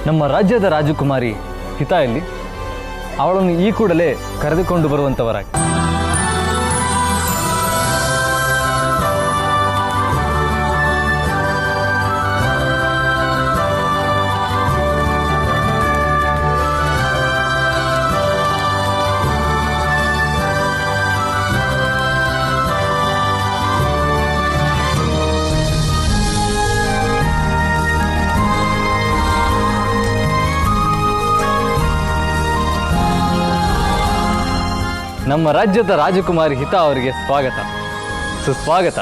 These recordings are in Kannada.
ನಮ್ಮ ರಾಜ್ಯದ ರಾಜಕುಮಾರಿ ಹಿತಾ ಎಲ್ಲಿ? ಅವಳನ್ನು ಈ ಕೂಡಲೇ ಕರೆದುಕೊಂಡು ಬರುವಂತವರಾಗಿ. ನಮ್ಮ ರಾಜ್ಯದ ರಾಜಕುಮಾರಿ ಹಿತಾ ಅವರಿಗೆ ಸ್ವಾಗತ, ಸುಸ್ವಾಗತ.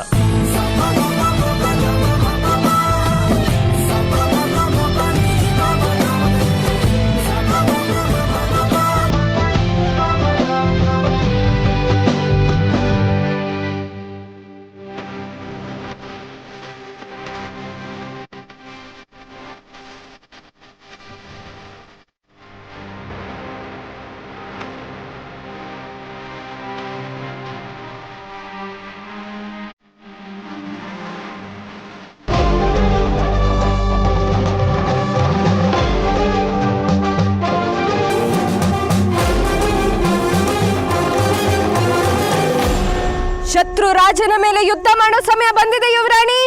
ಶತ್ರು ರಾಜನ ಮೇಲೆ ಯುದ್ಧ ಮಾಡೋ ಸಮಯ ಬಂದಿದೆ ಯುವರಾಣಿ.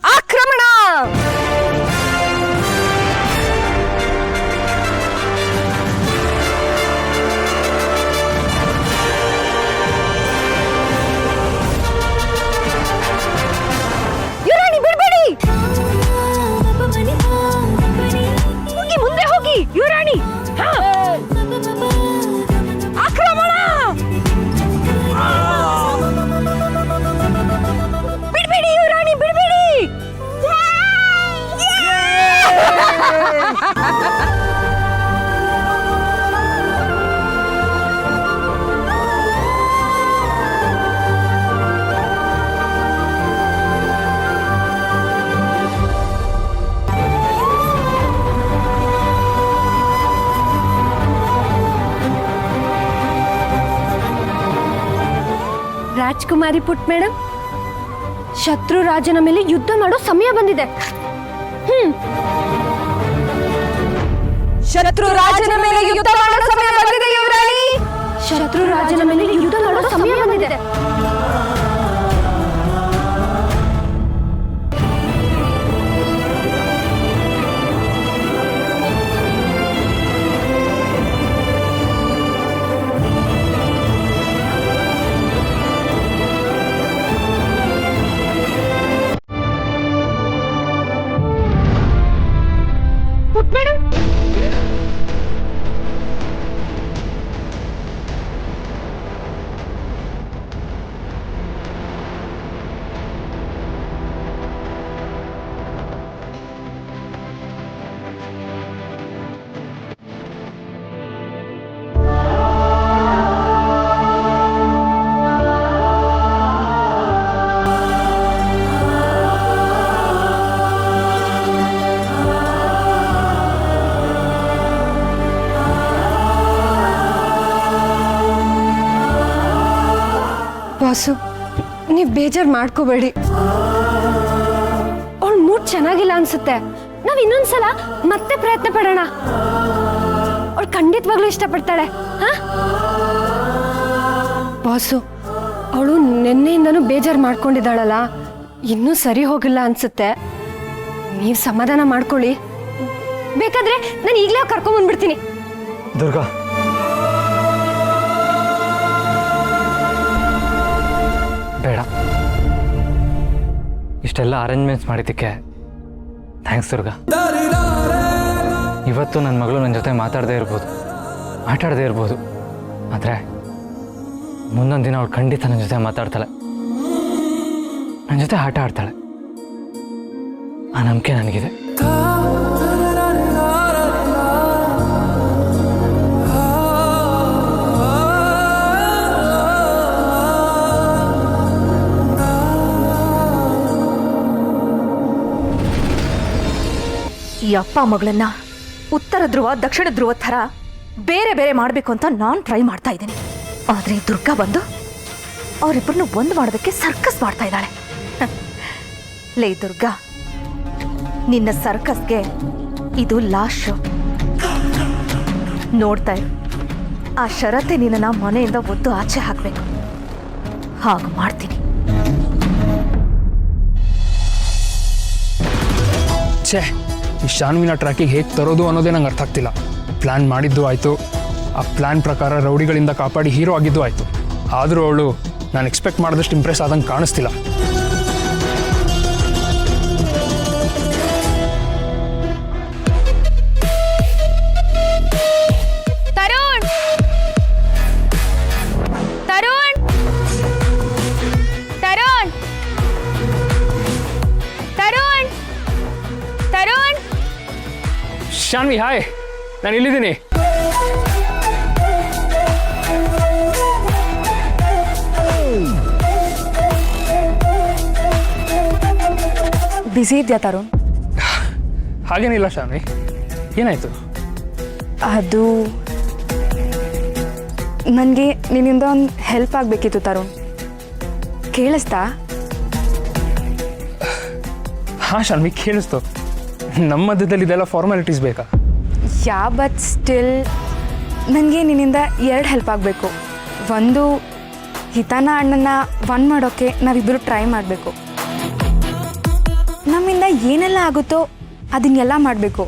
ಆಕ್ರಮಣ! ಯುವರಾಣಿ ಬಿಡ್ಬೇಡಿ, ಹೋಗಿ ಮುಂದೆ ಹೋಗಿ ಯುವರಾಣಿ. ಆಕ್ರಮಣ! ಬಿಡ್ಬೇಡಿ ಯುವರಾಣಿ, ಬಿಡ್ಬೇಡಿ. ರಾಜ್ಕುಮಾರಿ ಪುಟ್ ಮೇಡಮ್, ಶತ್ರು ರಾಜನ ಮೇಲೆ ಯುದ್ಧ ಮಾಡೋ ಸಮಯ ಬಂದಿದೆ. ಶತ್ರು ರಾಜನ ಮೇಲೆ ಯುದ್ಧ ಮಾಡೋ ಸಮಯ ಬಂದಿದೆ ಯುವರಾಣಿ. ಶತ್ರು ರಾಜನ ಮೇಲೆ ಯುದ್ಧ ಮಾಡೋ ಸಮಯ ಬಂದಿದೆ. ಬಾಸು, ನೀವು ಬೇಜಾರು ಮಾಡ್ಕೋಬೇಡಿ. ಅವಳ ಮೂಡ್ ಚೆನ್ನಾಗಿಲ್ಲ ಅನ್ಸುತ್ತೆ. ನಾವ್ ಇನ್ನೊಂದ್ಸಲ ಮತ್ತೆ ಪ್ರಯತ್ನ ಪಡೋಣ. ಅವಳು ಖಂಡಿತವಾಗ್ಲೂ ಇಷ್ಟಪಡ್ತಾಳೆ. ಬಾಸು, ಅವಳು ನಿನ್ನೆಯಿಂದನೂ ಬೇಜಾರು ಮಾಡ್ಕೊಂಡಿದ್ದಾಳಲ್ಲ, ಇನ್ನೂ ಸರಿ ಹೋಗಿಲ್ಲ ಅನ್ಸುತ್ತೆ. ನೀವು ಸಮಾಧಾನ ಮಾಡ್ಕೊಳ್ಳಿ. ಬೇಕಾದ್ರೆ ನಾನು ಈಗಲೇ ಕರ್ಕೊಂಡ್ಬಂದ್ಬಿಡ್ತೀನಿ. ದುರ್ಗಾ, ಬೇಡ. ಇಷ್ಟೆಲ್ಲ ಅರೇಂಜ್ಮೆಂಟ್ಸ್ ಮಾಡಿದ್ದಕ್ಕೆ ಥ್ಯಾಂಕ್ಸ್ ದುರ್ಗಾ. ಇವತ್ತು ನನ್ನ ಮಗಳು ನನ್ನ ಜೊತೆ ಮಾತಾಡದೇ ಇರ್ಬೋದು, ಆಟಾಡದೇ ಇರ್ಬೋದು, ಆದರೆ ಮುಂದೊಂದು ದಿನ ಅವಳು ಖಂಡಿತ ನನ್ನ ಜೊತೆ ಮಾತಾಡ್ತಾಳೆ, ನನ್ನ ಜೊತೆ ಆಟ ಆಡ್ತಾಳೆ. ಆ ನಂಬಿಕೆ ನನಗಿದೆ. ಈ ಅಪ್ಪ ಮಗಳನ್ನ ಉತ್ತರ ಧ್ರುವ ದಕ್ಷಿಣ ಧ್ರುವ ಥರ ಬೇರೆ ಬೇರೆ ಮಾಡಬೇಕು ಅಂತ ನಾನು ಟ್ರೈ ಮಾಡ್ತಾ ಇದ್ದೀನಿ. ಆದರೆ ದುರ್ಗಾ ಬಂದು ಅವರಿಬ್ಬರನ್ನು ಒಂದು ಮಾಡೋದಕ್ಕೆ ಸರ್ಕಸ್ ಮಾಡ್ತಾ ಇದ್ದಾಳೆ. ಲೇ ದುರ್ಗಾ, ನಿನ್ನ ಸರ್ಕಸ್ಗೆ ಇದು ಲಾಸ್ಟ್ ಶೋ. ನೋಡ್ತಾ ಇರು, ಆ ಶರತೆ ನಿನ್ನ ಮನೆಯಿಂದ ಒದ್ದು ಆಚೆ ಹಾಕಬೇಕು. ಹಾಗೆ ಮಾಡ್ತೀನಿ. ಛೇ, ಈ ಶಾನ್ವಿನ ಟ್ರ್ಯಾಕಿಗೆ ಹೇಗೆ ತರೋದು ಅನ್ನೋದೇ ನಂಗೆ ಅರ್ಥ ಆಗ್ತಿಲ್ಲ. ಪ್ಲ್ಯಾನ್ ಮಾಡಿದ್ದು ಆಯಿತು, ಆ ಪ್ಲ್ಯಾನ್ ಪ್ರಕಾರ ರೌಡಿಗಳಿಂದ ಕಾಪಾಡಿ ಹೀರೋ ಆಗಿದ್ದು ಆಯಿತು. ಆದರೂ ಅವಳು ನಾನು ಎಕ್ಸ್ಪೆಕ್ಟ್ ಮಾಡಿದಷ್ಟು ಇಂಪ್ರೆಸ್ ಆದಂಗೆ ಕಾಣಿಸ್ತಿಲ್ಲ. ತರುಣ್ ತರುಣ್ ತರುಣ್ ತರುಣ್ ತರುಣ್ ಶಾನ್ವಿ ಹಾಯ್, ನಾನು ಇಲ್ಲಿದ್ದೀನಿ. ಬ್ಯುಸಿ ಇದೆಯಾ ತರುಣ್? ಹಾಗೇನಿಲ್ಲ ಶಾನ್ವಿ, ಏನಾಯಿತು? ಅದು ನನಗೆ ನಿನ್ನಿಂದ ಒಂದು ಹೆಲ್ಪ್ ಆಗಬೇಕಿತ್ತು ತರುಣ್. ಕೇಳಿಸ್ತಾ? ಹಾಂ ಶಾನ್ವಿ, ಕೇಳಿಸ್ತು. ನಮ್ಮ ಮಧ್ಯದಲ್ಲಿ ಇದೆಲ್ಲ ಫಾರ್ಮಾಲಿಟೀಸ್ ಬೇಕಾ? ಬಟ್ ಸ್ಟಿಲ್ ನನಗೆ ನಿನ್ನಿಂದ 2 ಹೆಲ್ಪ್ ಆಗಬೇಕು. ಒಂದು, ಹಿತಾನ ಅಣ್ಣನ ಒನ್ ಮಾಡೋಕ್ಕೆ ನಾವಿಬ್ಬರು ಟ್ರೈ ಮಾಡಬೇಕು. ನಮ್ಮಿಂದ ಏನೆಲ್ಲ ಆಗುತ್ತೋ ಅದನ್ನೆಲ್ಲ ಮಾಡಬೇಕು.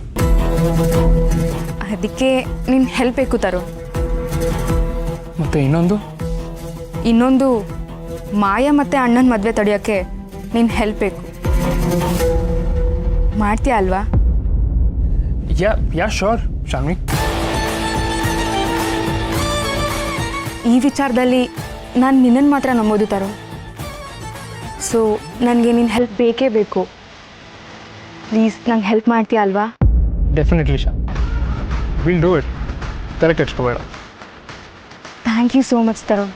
ಅದಕ್ಕೆ ನಿನ್ನ ಹೆಲ್ಪ್ ಬೇಕು ತರುಣ್. ಮತ್ತು ಇನ್ನೊಂದು, ಮಾಯಾ ಮತ್ತು ಅಣ್ಣನ ಮದುವೆ ತಡೆಯೋಕ್ಕೆ ನಿನ್ನ ಹೆಲ್ಪ್ ಬೇಕು. ಮಾಡ್ತೀಯ ಅಲ್ವಾ? Yeah sure Shanvi. ಈ ವಿಚಾರದಲ್ಲಿ ನಾನು ನಿನ್ನನ್ನು ಮಾತ್ರ ನಂಬೋದು ತರುಣ್. ಸೊ ನನಗೆ ನಿನ್ನ ಹೆಲ್ಪ್ ಬೇಕೇ ಬೇಕು. ಪ್ಲೀಸ್ ನಂಗೆ ಹೆಲ್ಪ್ ಮಾಡ್ತೀಯ ಅಲ್ವಾ? Definitely Sha, will do it. ತಲೆ ಕೆಡ್ಸ್ಕೋಬೇಡ. Thank you so much Tarun.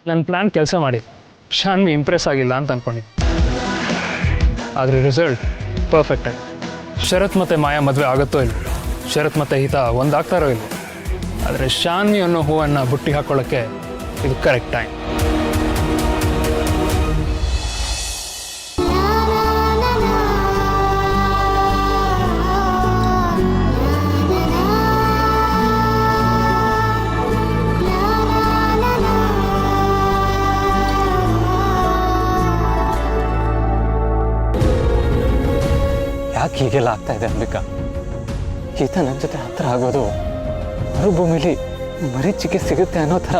ನನ್ನ ಪ್ಲ್ಯಾನ್ ಕೆಲಸ ಮಾಡಿ ಶಾನ್ವಿ ಇಂಪ್ರೆಸ್ ಆಗಿಲ್ಲ ಅಂತ ಅಂದ್ಕೊಂಡಿದ್ದೆ. ಆದರೆ ರಿಸಲ್ಟ್ ಪರ್ಫೆಕ್ಟ್ ಆಗಿ. ಶರತ್ ಮತ್ತು ಮಾಯಾ ಮದುವೆ ಆಗುತ್ತೋ ಇಲ್ಲ, ಶರತ್ ಮತ್ತು ಹಿತ ಒಂದಾಗ್ತಾರೋ ಇಲ್ಲ, ಆದರೆ ಶಾನ್ವಿ ಅನ್ನೋ ಹೂವನ್ನು ಬುಟ್ಟಿ ಹಾಕ್ಕೊಳ್ಳೋಕ್ಕೆ ಇದು ಕರೆಕ್ಟ್ ಟೈಮ್. ಯಾಕೆ ಹೀಗೆಲ್ಲ ಆಗ್ತಾ ಇದೆ ಅಂಬಿಕಾ? ಈತ ನನ್ನ ಜೊತೆ ಹತ್ರ ಆಗೋದು ಮರುಭೂಮಿಲಿ ಮರೀಚಿಕೆ ಸಿಗುತ್ತೆ ಅನ್ನೋ ಥರ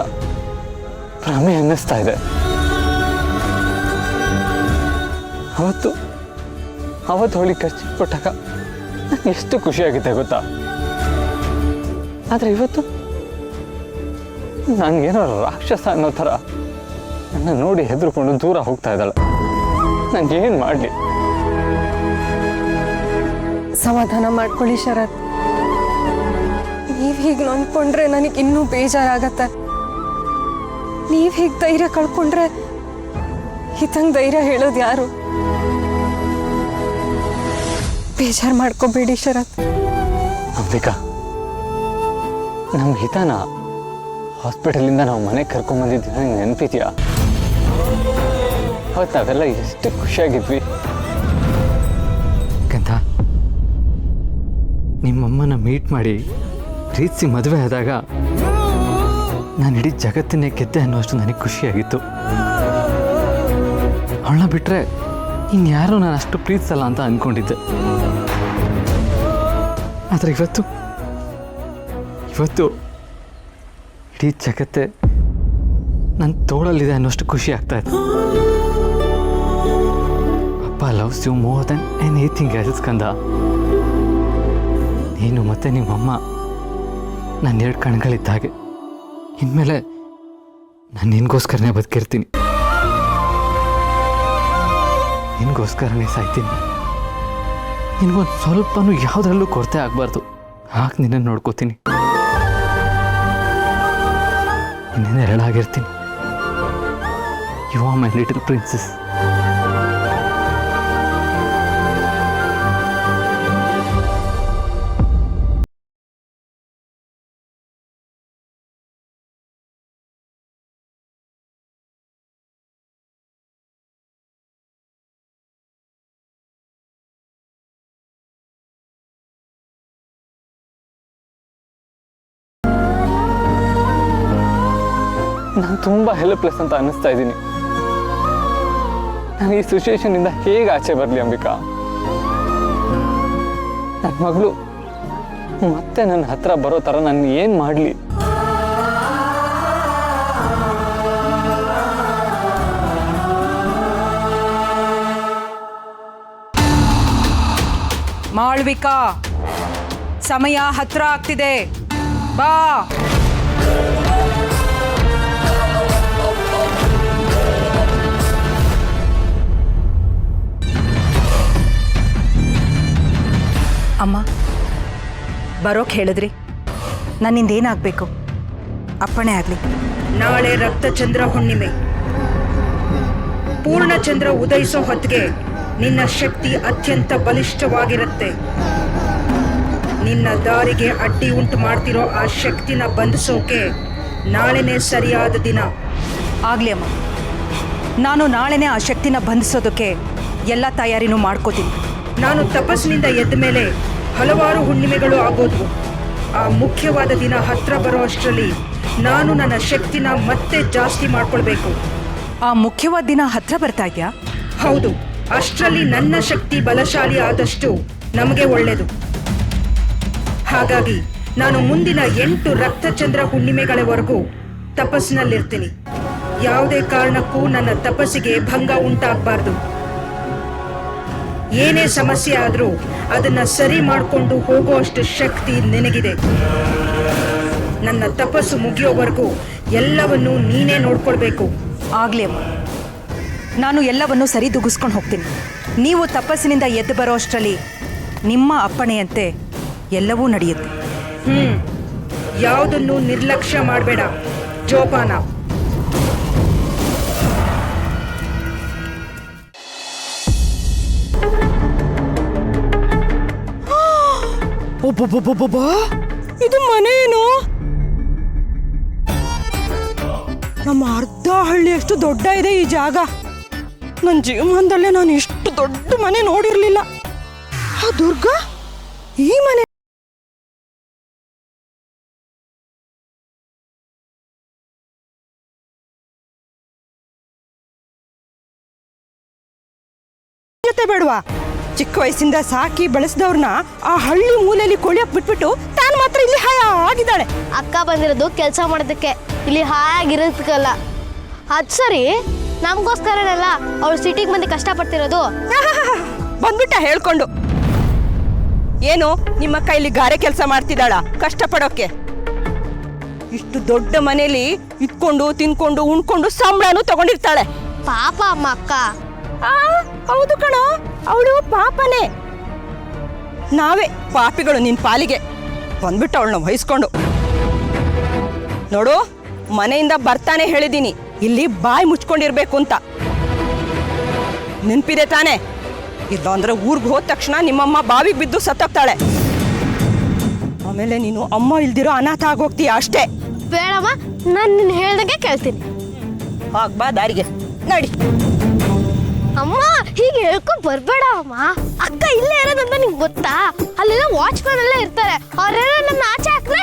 ಭ್ರಮೆ ಅನ್ನಿಸ್ತಾ ಇದೆ. ಅವತ್ತು ಅವಳಿ ಖರ್ಚಿಗೆ ಕೊಟ್ಟಾಗ ನಂಗೆ ಎಷ್ಟು ಖುಷಿಯಾಗಿದೆ ಗೊತ್ತಾ? ಆದರೆ ಇವತ್ತು ನನಗೇನೋ ರಾಕ್ಷಸ ಅನ್ನೋ ಥರ ನನ್ನ ನೋಡಿ ಹೆದರ್ಕೊಂಡು ದೂರ ಹೋಗ್ತಾ ಇದ್ದಾಳೆ. ನಾನೇನು ಮಾಡಲಿ? ಸಮಾಧಾನ ಮಾಡ್ಕೊಳ್ಳಿ ಶರತ್. ನೀವು ಹೀಗೆ ನೊಂದ್ಕೊಂಡ್ರೆ ನನಗೆ ಇನ್ನೂ ಬೇಜಾರಾಗತ್ತೆ. ನೀವು ಹೀಗೆ ಧೈರ್ಯ ಕಳ್ಕೊಂಡ್ರೆ ಹಿತಂಗೆ ಧೈರ್ಯ ಹೇಳೋದು ಯಾರು? ಬೇಜಾರು ಮಾಡ್ಕೋಬೇಡಿ ಶರತ್. ಅಂಬಿಕಾ, ನಮ್ಮ ಹಿತನ ಹಾಸ್ಪಿಟಲಿಂದ ನಾವು ಮನೆಗೆ ಕರ್ಕೊಂಬಂದಿದ್ದೀವಿ, ನಂಗೆ ನೆನಪಿದ್ಯಾ? ಅವತ್ತು ನಾವೆಲ್ಲ ಎಷ್ಟು ಖುಷಿಯಾಗಿದ್ವಿ. ಗಂಧ, ನಿಮ್ಮಮ್ಮನ ಮೀಟ್ ಮಾಡಿ ಪ್ರೀತಿಸಿ ಮದುವೆ ಆದಾಗ ನಾನು ಇಡೀ ಜಗತ್ತನ್ನೇ ಗೆದ್ದೆ ಅನ್ನೋಷ್ಟು ನನಗೆ ಖುಷಿಯಾಗಿತ್ತು. ಅವಳನ್ನ ಬಿಟ್ಟರೆ ಇನ್ಯಾರೂ ನಾನು ಅಷ್ಟು ಪ್ರೀತಿಸಲ್ಲ ಅಂತ ಅಂದ್ಕೊಂಡಿದ್ದೆ. ಆದರೆ ಇವತ್ತು ಇಡೀ ಜಗತ್ತೇ ನನ್ನ ತೋಳಲ್ಲಿದೆ ಅನ್ನೋಷ್ಟು ಖುಷಿ ಆಗ್ತಾ ಇತ್ತು. ಅಪ್ಪ loves you more than anything else ಕಂದ. ನೀನು ಮತ್ತು ನಿಮ್ಮಮ್ಮ ನನ್ನ 2 ಕಣ್ಗಳಿದ್ದ ಹಾಗೆ. ಇನ್ಮೇಲೆ ನಾನು ನಿನಗೋಸ್ಕರನೇ ಬದುಕಿರ್ತೀನಿ, ನಿನಗೋಸ್ಕರನೇ ಸಾಯ್ತೀನಿ. ನಿನಗೊಂದು ಸ್ವಲ್ಪನೂ ಯಾವುದರಲ್ಲೂ ಕೊರತೆ ಆಗಬಾರ್ದು, ಹಾಗೆ ನಿನ್ನನ್ನು ನೋಡ್ಕೋತೀನಿ, ನಿನ್ನೆ ಎರಡಾಗಿರ್ತೀನಿ. You are my little princess. ನಾನು ತುಂಬ ಹೆಲ್ಪ್ಲೆಸ್ ಅಂತ ಅನ್ನಿಸ್ತಾ ಇದ್ದೀನಿ. ನಾನು ಈ ಸಿಚುವೇಶನಿಂದ ಹೇಗೆ ಆಚೆ ಬರಲಿ ಅಂಬಿಕಾ? ನನ್ನ ಮಗಳು ಮತ್ತೆ ನನ್ನ ಹತ್ರ ಬರೋ ಥರ ನಾನು ಏನು ಮಾಡಲಿ? ಮಾಳ್ವಿಕಾ, ಸಮಯ ಹತ್ರ ಆಗ್ತಿದೆ, ಬಾ. ಅಮ್ಮ, ಬರೋಕ್ ಹೇಳಿದ್ರಿ, ನನ್ನಿಂದ ಏನಾಗಬೇಕು? ಅಪ್ಪಣೆ ಆಗಲಿ. ನಾಳೆ ರಕ್ತಚಂದ್ರ ಹುಣ್ಣಿಮೆ. ಪೂರ್ಣಚಂದ್ರ ಉದಯಿಸೋ ಹೊತ್ತಿಗೆ ನಿನ್ನ ಶಕ್ತಿ ಅತ್ಯಂತ ಬಲಿಷ್ಠವಾಗಿರುತ್ತೆ. ನಿನ್ನ ದಾರಿಗೆ ಅಡ್ಡಿ ಉಂಟು ಮಾಡ್ತಿರೋ ಆ ಶಕ್ತಿನ ಬಂಧಿಸೋಕೆ ನಾಳೆನೇ ಸರಿಯಾದ ದಿನ. ಆಗ್ಲಿ ಅಮ್ಮ, ನಾನು ನಾಳೆನೇ ಆ ಶಕ್ತಿನ ಬಂಧಿಸೋದಕ್ಕೆ ಎಲ್ಲ ತಯಾರಿನೂ ಮಾಡ್ಕೋತೀನಿ. ನಾನು ತಪಸ್ಸಿನಿಂದ ಎದ್ದ ಮೇಲೆ ಹಲವಾರು ಹುಣ್ಣಿಮೆಗಳು ಆಗೋದ್ವು. ಆ ಮುಖ್ಯವಾದ ದಿನ ಹತ್ರ ಬರೋ ಅಷ್ಟರಲ್ಲಿ ನಾನು ನನ್ನ ಶಕ್ತಿನ ಮತ್ತೆ ಜಾಸ್ತಿ ಮಾಡ್ಕೊಳ್ಬೇಕು. ಆ ಮುಖ್ಯವಾದ ದಿನ ಹತ್ರ ಬರ್ತಾ ಇದೆಯಾ? ಹೌದು. ಅಷ್ಟರಲ್ಲಿ ನನ್ನ ಶಕ್ತಿ ಬಲಶಾಲಿ ಆದಷ್ಟು ನಮಗೆ ಒಳ್ಳೆಯದು. ಹಾಗಾಗಿ ನಾನು ಮುಂದಿನ 8 ರಕ್ತಚಂದ್ರ ಹುಣ್ಣಿಮೆಗಳವರೆಗೂ ತಪಸ್ಸಿನಲ್ಲಿರ್ತೀನಿ. ಯಾವುದೇ ಕಾರಣಕ್ಕೂ ನನ್ನ ತಪಸ್ಸಿಗೆ ಭಂಗ ಉಂಟಾಗಬಾರ್ದು. ಏನೇ ಸಮಸ್ಯೆ ಆದರೂ ಅದನ್ನ ಸರಿ ಮಾಡಿಕೊಂಡು ಹೋಗುವಷ್ಟು ಶಕ್ತಿ ನಿನಗಿದೆ. ನನ್ನ ತಪಸ್ಸು ಮುಗಿಯೋವರೆಗೂ ಎಲ್ಲವನ್ನೂ ನೀನೇ ನೋಡ್ಕೊಳ್ಬೇಕು. ಆಗ್ಲಿ ಅಮ್ಮ, ನಾನು ಎಲ್ಲವನ್ನೂ ಸರಿದೂಗಿಸ್ಕೊಂಡು ಹೋಗ್ತೀನಿ. ನೀವು ತಪಸ್ಸಿನಿಂದ ಎದ್ದು ಬರೋ ಅಷ್ಟರಲ್ಲಿ ನಿಮ್ಮ ಅಪ್ಪಣೆಯಂತೆ ಎಲ್ಲವೂ ನಡೆಯುತ್ತೆ. ಯಾವುದನ್ನು ನಿರ್ಲಕ್ಷ್ಯ ಮಾಡಬೇಡ. ಜೋಪಾನ. ಒಬ್ಬೊಬ್ಬೊಬ್ಬೊಬ್ಬ, ಇದು ಮನೆ ಏನು? ನಮ್ಮ ಅರ್ಧ ಹಳ್ಳಿಯಷ್ಟು ದೊಡ್ಡ ಇದೆ ಈ ಜಾಗ. ನನ್ನ ಜೀವನದಲ್ಲೇ ನಾನು ಇಷ್ಟು ದೊಡ್ಡ ಮನೆ ನೋಡಿರ್ಲಿಲ್ಲ. ಆ ದುರ್ಗಾ, ಈ ಮನೆ ಜೊತೆ ಬೇಡವಾ? ಚಿಕ್ಕ ವಯಸ್ಸಿಂದ ಸಾಕಿ ಬೆಳೆಸಿದವ್ರನ್ನ ಆ ಹಳ್ಳಿ ಮೂಲೆಯಲ್ಲಿ ಕೊಳಿಯಕ್ ಬಿಟ್ಬಿಟ್ಟು ತಾನು ಮಾತ್ರ ಇಲ್ಲಿ ಹಾಯಾಗಿದ್ದಾಳೆ. ಅಕ್ಕ ಬಂದಿರೋದು ಕೆಲಸ ಮಾಡೋದಕ್ಕೆ, ಇಲ್ಲಿ ಹಾಯಾಗಿರೋದಕ್ಕಲ್ಲ. ಅದು ಸರಿ, ನಮಗೋಸ್ಕರನಲ್ಲ ಅವಳು ಸಿಟಿಗೆ ಬಂದು ಕಷ್ಟಪಡ್ತಿರೋದು. ಬಂದ್ಬಿಟ್ಟ ಹೇಳ್ಕೊಂಡು. ಏನು ನಿಮ್ಮ ಕೈಲಿ ಗಾರೆ ಕೆಲಸ ಮಾಡ್ತಿದ್ದಾಳ ಕಷ್ಟಪಡೋಕೆ? ಇಷ್ಟು ದೊಡ್ಡ ಮನೇಲಿ ಇಟ್ಕೊಂಡು ತಿನ್ಕೊಂಡು ಉಣ್ಕೊಂಡು ಸಂಬಳನೂ ತಗೊಂಡಿರ್ತಾಳೆ. ಪಾಪ ಅಮ್ಮ ಅಕ್ಕ. ಹೌದು ಕಣೋ, ಅವಳು ಪಾಪನೇ. ನಾವೇ ಪಾಪಿಗಳು ನಿನ್ ಪಾಲಿಗೆ. ಬಂದ್ಬಿಟ್ಟ ಅವಳನ್ನ ವಹಿಸ್ಕೊಂಡು. ನೋಡು, ಮನೆಯಿಂದ ಬರ್ತಾನೆ ಹೇಳಿದೀನಿ, ಇಲ್ಲಿ ಬಾಯಿ ಮುಚ್ಕೊಂಡಿರ್ಬೇಕು ಅಂತ. ನೆನ್ಪಿದೆ ತಾನೆ? ಇಲ್ಲ ಅಂದ್ರೆ ಊರ್ಗ್ ಹೋದ ತಕ್ಷಣ ನಿಮ್ಮಮ್ಮ ಬಾವಿಗೆ ಬಿದ್ದು ಸತ್ತೋಗ್ತಾಳೆ. ಆಮೇಲೆ ನೀನು ಅಮ್ಮ ಇಲ್ದಿರೋ ಅನಾಥ ಆಗೋಗ್ತೀಯ ಅಷ್ಟೇ. ಬೇಡಮ್ಮ, ನಾನು ನಿನ್ನ ಹೇಳ್ದಂಗೆ ಕೇಳ್ತೀನಿ. ಬಾ ದಾರಿಗೆ ನಡಿ. ಅಮ್ಮ, ಹೀಗೆ ಹೇಳ್ಕೊಂಡ್ ಬರ್ಬೇಡ ಅಮ್ಮ. ಅಕ್ಕ ಇಲ್ಲೇ ಇರೋದಂತ ನಿಂಗೆ ಗೊತ್ತಾ? ಅಲ್ಲೆಲ್ಲ ವಾಚ್ಮನ್ ಎಲ್ಲ ಇರ್ತಾರೆ. ಅವರೆಲ್ಲ ನನ್ನ ಆಚೆ ಹಾಕ್ರೆ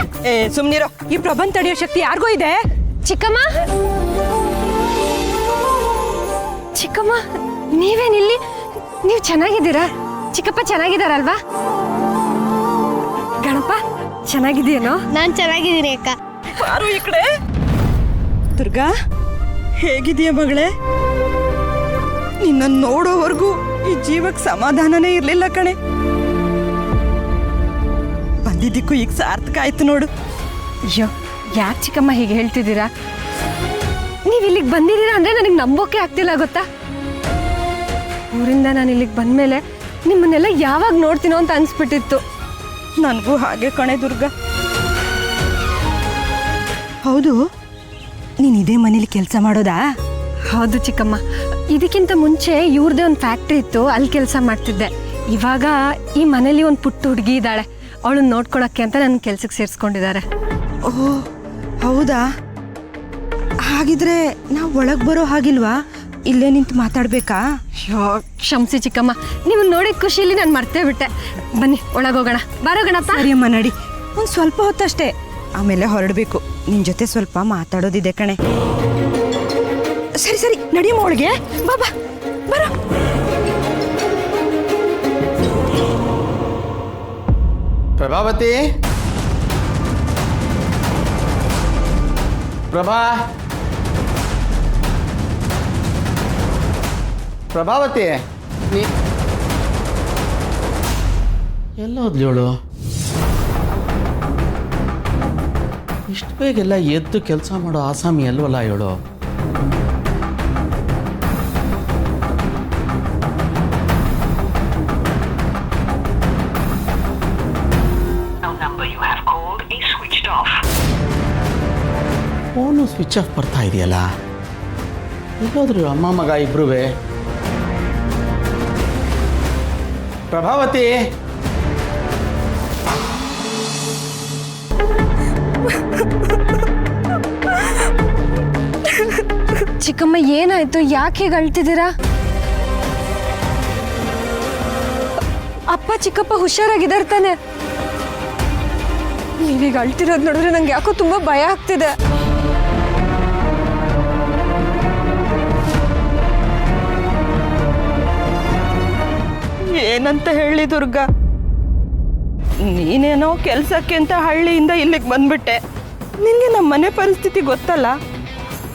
ಸುಮ್ನಿರೋ. ಈ ಪ್ರಬಂಧ ತಡೆಯೋ ಶಕ್ತಿ ಯಾರಿಗೂ ಇದೆ. ಚಿಕ್ಕಮ್ಮ, ಚಿಕ್ಕಮ್ಮ, ನೀವೇನಿಲ್ಲಿ? ನೀವು ಚೆನ್ನಾಗಿದ್ದೀರಾ? ಚಿಕ್ಕಪ್ಪ ಚೆನ್ನಾಗಿದ್ದಾರಲ್ವಾ? ಗಣಪ ಚೆನ್ನಾಗಿದೆಯೇನೋ? ನಾನು ಚೆನ್ನಾಗಿದ್ದೀನಿ ಅಕ್ಕ. ಯಾರು ಈ ಕಡೆ? ದುರ್ಗಾ, ಹೇಗಿದೆಯ ಮಗಳೇ? ನಿನ್ನ ನೋಡೋವರೆಗೂ ಈ ಜೀವಕ್ಕೆ ಸಮಾಧಾನನೇ ಇರ್ಲಿಲ್ಲ ಕಣೆ. ಬಂದಿದ್ದಕ್ಕೂ ಈಗ ಸಾರ್ಥಕ ಆಯ್ತು ನೋಡು. ಅಯ್ಯೋ, ಯಾಕೆ ಚಿಕ್ಕಮ್ಮ ಹೀಗೆ ಹೇಳ್ತಿದ್ದೀರಾ? ನೀವು ಇಲ್ಲಿಗೆ ಬಂದಿದ್ದೀರಾ ಅಂದರೆ ನನಗೆ ನಂಬೋಕೆ ಆಗ್ತಿಲ್ಲ ಗೊತ್ತಾ? ಊರಿಂದ ನಾನು ಇಲ್ಲಿಗೆ ಬಂದಮೇಲೆ ನಿಮ್ಮನ್ನೆಲ್ಲ ಯಾವಾಗ ನೋಡ್ತೀನೋ ಅಂತ ಅನಿಸ್ಬಿಟ್ಟಿತ್ತು. ನನಗೂ ಹಾಗೆ ಕಣೆ ದುರ್ಗಾ. ಹೌದು, ನೀನು ಇದೇ ಮನೇಲಿ ಕೆಲಸ ಮಾಡೋದಾ? ಹೌದು ಚಿಕ್ಕಮ್ಮ. ಇದಕ್ಕಿಂತ ಮುಂಚೆ ಇವ್ರದೇ ಒಂದು ಫ್ಯಾಕ್ಟ್ರಿ ಇತ್ತು, ಅಲ್ಲಿ ಕೆಲಸ ಮಾಡ್ತಿದ್ದೆ. ಇವಾಗ ಈ ಮನೇಲಿ ಒಂದು ಪುಟ್ಟ ಹುಡುಗಿ ಇದ್ದಾಳೆ, ಅವಳನ್ನ ನೋಡ್ಕೊಳಕ್ಕೆ ಅಂತ ನನ್ನ ಕೆಲ್ಸಕ್ಕೆ ಸೇರಿಸ್ಕೊಂಡಿದ್ದಾರೆ. ಓಹ್ ಹೌದಾ? ಹಾಗಿದ್ರೆ ನಾವು ಒಳಗೆ ಬರೋ ಹಾಗಿಲ್ವಾ? ಇಲ್ಲೇ ನಿಂತು ಮಾತಾಡ್ಬೇಕಾ? ಅಯ್ಯೋ ಕ್ಷಮಿಸಿ ಚಿಕ್ಕಮ್ಮ, ನೀವು ನೋಡಿದ ಖುಷಿಯಲ್ಲಿ ನಾನು ಮರ್ತೇ ಬಿಟ್ಟೆ. ಬನ್ನಿ ಒಳಗೋಗೋಣ. ಬಾರೋ ಗಣಪ. ಸರಿಯಮ್ಮ ನಡಿ. ಒಂದು ಸ್ವಲ್ಪ ಹೊತ್ತಷ್ಟೇ, ಆಮೇಲೆ ಹೊರಡಬೇಕು. ನಿನ್ನ ಜೊತೆ ಸ್ವಲ್ಪ ಮಾತಾಡೋದಿದೆ ಕಣೆ. ಸರಿ ಸರಿ ನಡಿಯಮ್ಮ ಅವಳಿಗೆ ಬಾ ಬಾ ಬರ. ಪ್ರಭಾವತಿ, ಪ್ರಭಾವತಿ, ನೀ ಎಲ್ಲೋದ್ಲಿ ಇವಳು? ಇಷ್ಟು ಬೇಗೆಲ್ಲ ಎದ್ದು ಕೆಲಸ ಮಾಡೋ ಆಸಾಮಿ ಅಲ್ವಲ್ಲ ಇವಳು? ಫೋನು ಸ್ವಿಚ್ ಆಫ್ ಬರ್ತಾ ಇದೆಯಲ್ಲ, ಎಲ್ಲೋದ್ರು ಅಮ್ಮ ಮಗ ಇಬ್ರುವೆ? ಪ್ರಭಾವತಿ, ಚಿಕ್ಕಮ್ಮ ಏನಾಯ್ತು? ಯಾಕೆ ಹೀಗೆ ಅಳ್ತಿದ್ದೀರಾ? ಅಪ್ಪ ಚಿಕ್ಕಪ್ಪ ಹುಷಾರಾಗಿದ್ದಾರೆ ತಾನೆ? ನೀವೀಗ ಅಳ್ತಿರೋದು ನೋಡಿದ್ರೆ ನಂಗೆ ಯಾಕೋ ತುಂಬಾ ಭಯ ಆಗ್ತಿದೆ. ಏನಂತ ಹೇಳಿ ದುರ್ಗಾ, ನೀನೇನೋ ಕೆಲಸಕ್ಕೆ ಅಂತ ಹಳ್ಳಿಯಿಂದ ಇಲ್ಲಿಗೆ ಬಂದ್ಬಿಟ್ಟೆ. ನಿನಗೆ ನಮ್ಮ ಮನೆ ಪರಿಸ್ಥಿತಿ ಗೊತ್ತಲ್ಲ.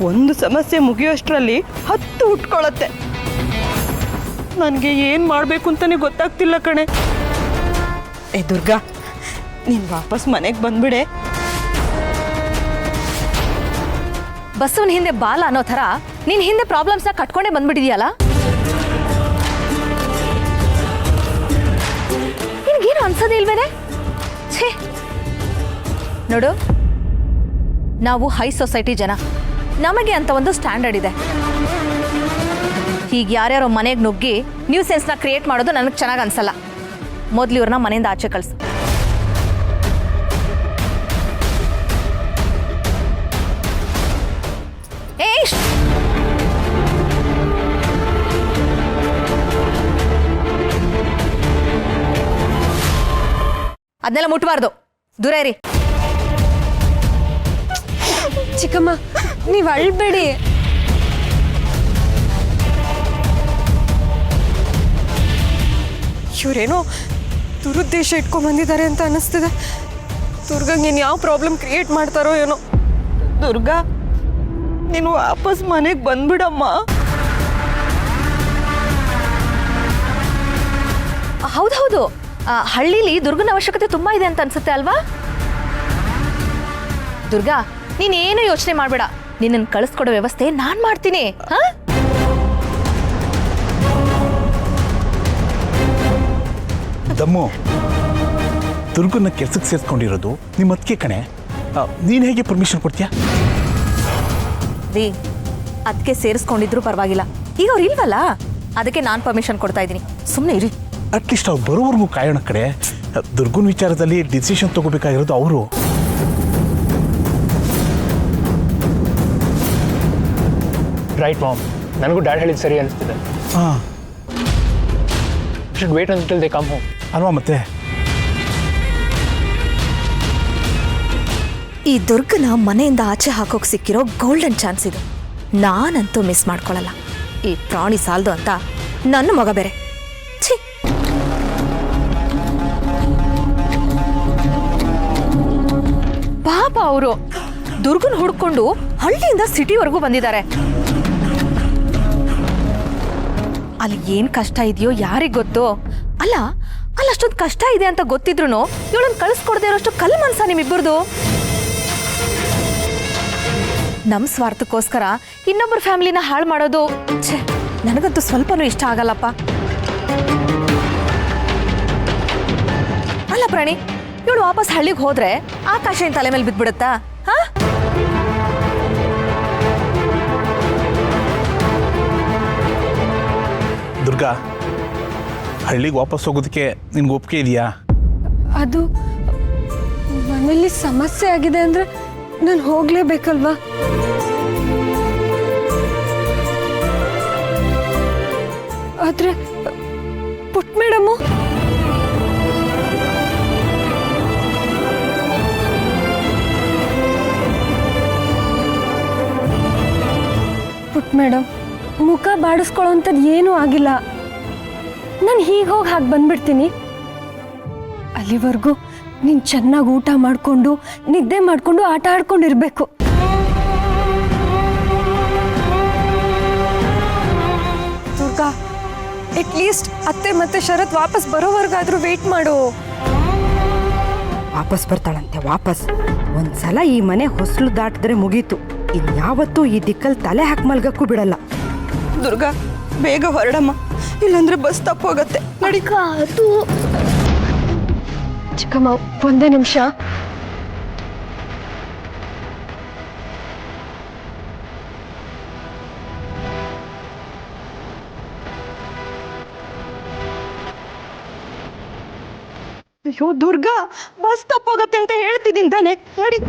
ಒಂದು ಸಮಸ್ಯೆ ಮುಗಿಯೋಷ್ಟರಲ್ಲಿ 10 ಹುಟ್ಕೊಳ್ಳುತ್ತೆ. ನನಗೆ ಏನು ಮಾಡಬೇಕು ಅಂತಲೇ ಗೊತ್ತಾಗ್ತಿಲ್ಲ ಕಣೆ. ಏ ದುರ್ಗಾ, ನೀನು ವಾಪಸ್ ಮನೆಗೆ ಬಂದ್ಬಿಡೆ. ಬಸವನ ಹಿಂದೆ ಬಾಲ ಅನ್ನೋ ಥರ ನಿನ್ನ ಹಿಂದೆ ಪ್ರಾಬ್ಲಮ್ಸ್ನ ಕಟ್ಕೊಂಡೇ ಬಂದ್ಬಿಟ್ಟಿದೆಯಲ್ಲ. ನಿನಗೇನು ಅನ್ಸೋದೇ ಇಲ್ವೇನೆ? ಛೇ ನೋಡು, ನಾವು ಹೈ ಸೊಸೈಟಿ ಜನ, ನಮಗೆ ಅಂತ ಒಂದು ಸ್ಟ್ಯಾಂಡರ್ಡ್ ಇದೆ. ಹೀಗೆ ಯಾರ್ಯಾರೋ ಮನೆಗೆ ನುಗ್ಗಿ ನ್ಯೂ ಸೆನ್ಸ್ನ ಕ್ರಿಯೇಟ್ ಮಾಡೋದು ನನಗೆ ಚೆನ್ನಾಗಿ ಅನ್ಸಲ್ಲ. ಮೊದಲು ಇವ್ರನ್ನ ಮನೆಯಿಂದ ಆಚೆ ಕಳಿಸು. ಅದನ್ನೆಲ್ಲ ಮುಟ್ಬಾರ್ದು, ದೂರ ಇರಿ. ಚಿಕ್ಕಮ್ಮ ನೀವು ಅಳ್ಬೇಡಿ. ಇವರೇನೋ ದುರುದ್ದೇಶ ಇಟ್ಕೊಂಡ್ ಬಂದಿದ್ದಾರೆ ಅಂತ ಅನ್ನಿಸ್ತಿದೆ. ದುರ್ಗಂಗೆ ಏನು ಯಾವ ಪ್ರಾಬ್ಲಮ್ ಕ್ರಿಯೇಟ್ ಮಾಡ್ತಾರೋ ಏನೋ. ದುರ್ಗಾ, ನೀನು ವಾಪಸ್ ಮನೆಗೆ ಬಂದ್ಬಿಡಮ್ಮ. ಹೌದೌದು, ಹಳ್ಳಿಲಿ ದುರ್ಗನ ಅವಶ್ಯಕತೆ ತುಂಬಾ ಇದೆ ಅಂತ ಅನ್ಸುತ್ತೆ ಅಲ್ವಾ? ದುರ್ಗಾ, ನೀನೇನು ಯೋಚನೆ ಮಾಡಬೇಡ, ನಿನ್ನನ್ನು ಕಳಿಸ್ಕೊಡೋ ವ್ಯವಸ್ಥೆ ನಾನು ಮಾಡ್ತೀನಿ. ದಮ್ಮು, ದುರ್ಗನ್ನ ಕೆಲ್ಸಕ್ಕೆ ಸೇರಿಸ್ಕೊಂಡಿರೋದು ನಿಮ್ಮ ಅದಕ್ಕೆ ಕಣೆ. ನೀನು ಹೇಗೆ ಪರ್ಮಿಷನ್ ಕೊಡ್ತೀಯಾ? ಅದಕ್ಕೆ ಸೇರಿಸ್ಕೊಂಡಿದ್ರು ಪರವಾಗಿಲ್ಲ, ಈಗ ಅವ್ರು ಇಲ್ವಲ್ಲ, ಅದಕ್ಕೆ ನಾನು ಪರ್ಮಿಷನ್ ಕೊಡ್ತಾ ಇದ್ದೀನಿ. ಸುಮ್ಮನೆ ಇರಿ. ಅಟ್ಲೀಸ್ಟ್ ಅವ್ರು ಬರೋವರೆಗೂ ಕಾಯೋಣ ಕಡೆ. ದುರ್ಗನ್ ವಿಚಾರದಲ್ಲಿ ಡಿಸಿಷನ್ ತಗೋಬೇಕಾಗಿರೋದು ಅವರು. ರೈಟ್ ಮಾಮ್, ನನಗೂ ಡ್ಯಾಡ್ ಹೇಳಿದ್ದು ಸರಿ ಅನಿಸ್ತಿದೆ. ಹಾಂ, should wait until they come home ಅಲ್ವಾ? ಮತ್ತೆ ಈ ದುರ್ಗನ ಮನೆಯಿಂದ ಆಚೆ ಹಾಕೋಕೆ ಸಿಕ್ಕಿರೋ ಗೋಲ್ಡನ್ ಚಾನ್ಸ್ ಇದು. ನಾನಂತೂ ಮಿಸ್ ಮಾಡ್ಕೊಳ್ಳಲ್ಲ. ಈ ಪ್ರಾಣಿ ಸಾಲದು ಅಂತ ನನ್ನ ಮಗ ಬೇರೆ. ಛೀ, ಪಾಪ ಅವರು ದುರ್ಗನ್ ಹುಡ್ಕೊಂಡು ಹಳ್ಳಿಯಿಂದ ಸಿಟಿವರೆಗೂ ಬಂದಿದ್ದಾರೆ. ಅಲ್ಲಿ ಏನ್ ಕಷ್ಟ ಇದೆಯೋ ಯಾರಿಗ್ ಗೊತ್ತು. ಅಲ್ಲ ಅಷ್ಟೊಂದು ಕಷ್ಟ ಇದೆ ಅಂತ ಗೊತ್ತಿದ್ರು ಇವಳನ್ನ ಕಳಿಸ್ಕೊಡದೆ ಇರೋಷ್ಟು ಕಲ್ ಮನ್ಸ ನಿಮ್ಮಿಬ್ಬರದು. ನಮ್ ಸ್ವಾರ್ಥಕ್ಕೋಸ್ಕರ ಇನ್ನೊಬ್ಬರ ಫ್ಯಾಮಿಲಿನ ಹಾಳು ಮಾಡೋದು ಛೇ, ನನಗಂತೂ ಸ್ವಲ್ಪನೂ ಇಷ್ಟ ಆಗಲ್ಲಪ್ಪ. ಅಲ್ಲ ಪ್ರಾಣಿ, ಇವಳು ವಾಪಸ್ ಹಳ್ಳಿಗೆ ಹೋದ್ರೆ ಆಕಾಶ ಏನ್ ತಲೆ ಮೇಲೆ ಬಿದ್ಬಿಡುತ್ತಾ? ಹಾ, ದುರ್ಗಾ, ಹಳ್ಳಿಗೆ ವಾಪಸ್ ಹೋಗೋದಕ್ಕೆ ನಿನ್ಗೆ ಒಪ್ಪಿಗೆ ಇದೆಯಾ? ಅದು ಮನೇಲಿ ಸಮಸ್ಯೆ ಆಗಿದೆ ಅಂದ್ರೆ ನಾನು ಹೋಗ್ಲೇಬೇಕಲ್ವಾ? ಆದ್ರೆ ಪುಟ್ ಮೇಡಮು ಮೇಡಮ್, ಮುಖ ಬಾಡಿಸ್ಕೊಳ್ಳೋಂಥದ್ದು ಏನೂ ಆಗಿಲ್ಲ. ನಾನು ಹೀಗೆ ಹೋಗಿ ಹಾಗೆ ಬಂದ್ಬಿಡ್ತೀನಿ. ಅಲ್ಲಿವರೆಗೂ ನೀನು ಚೆನ್ನಾಗಿ ಊಟ ಮಾಡಿಕೊಂಡು ನಿದ್ದೆ ಮಾಡಿಕೊಂಡು ಆಟ ಆಡ್ಕೊಂಡಿರ್ಬೇಕು. ದುರ್ಗಾ, ಅಟ್ಲೀಸ್ಟ್ ಅತ್ತೆ ಮತ್ತೆ ಶರತ್ ವಾಪಸ್ ಬರೋವರೆಗಾದ್ರೂ ವೇಟ್ ಮಾಡು. ವಾಪಸ್ ಬರ್ತಾಳಂತೆ ವಾಪಸ್. ಒಂದ್ಸಲ ಈ ಮನೆ ಹೊಸಲು ದಾಟಿದ್ರೆ ಮುಗೀತು. ಇನ್ಯಾವತ್ತೂ ಈ ದಿಕ್ಕಲ್ಲಿ ತಲೆ ಹಾಕಿ ಮಲ್ಗಕ್ಕೂ ಬಿಡಲ್ಲ. ದುರ್ಗಾ, ಬೇಗ ಹೊರಡಮ್ಮ, ಇಲ್ಲಾಂದ್ರೆ ಬಸ್ ತಪ್ಪೋಗತ್ತೆ. ನಡಿ. ಅದು ಚಿಕ್ಕಮ್ಮ, ಒಂದೇ ನಿಮಿಷ. ಅಯ್ಯೋ ದುರ್ಗಾ, ಬಸ್ ತಪ್ಪೋಗತ್ತೆ ಅಂತ ಹೇಳ್ತಿದ್ದೀನಿ ತಾನೆ. ನಡಿ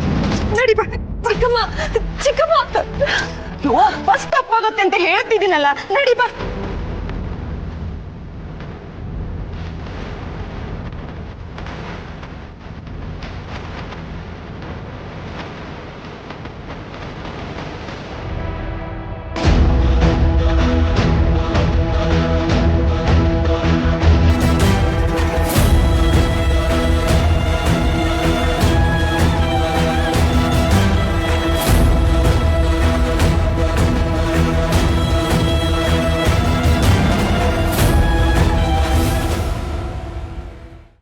ನಡಿ ಬಾ. ಚಿಕ್ಕಮ್ಮ, ಚಿಕ್ಕಮ್ಮ, ಅಯ್ಯೋ, ಬಸ್ ತಪ್ಪೋಗತ್ತೆ ಅಂತ ಹೇಳ್ತಿದ್ದೀನಲ್ಲ, ನಡಿ ಬಾ.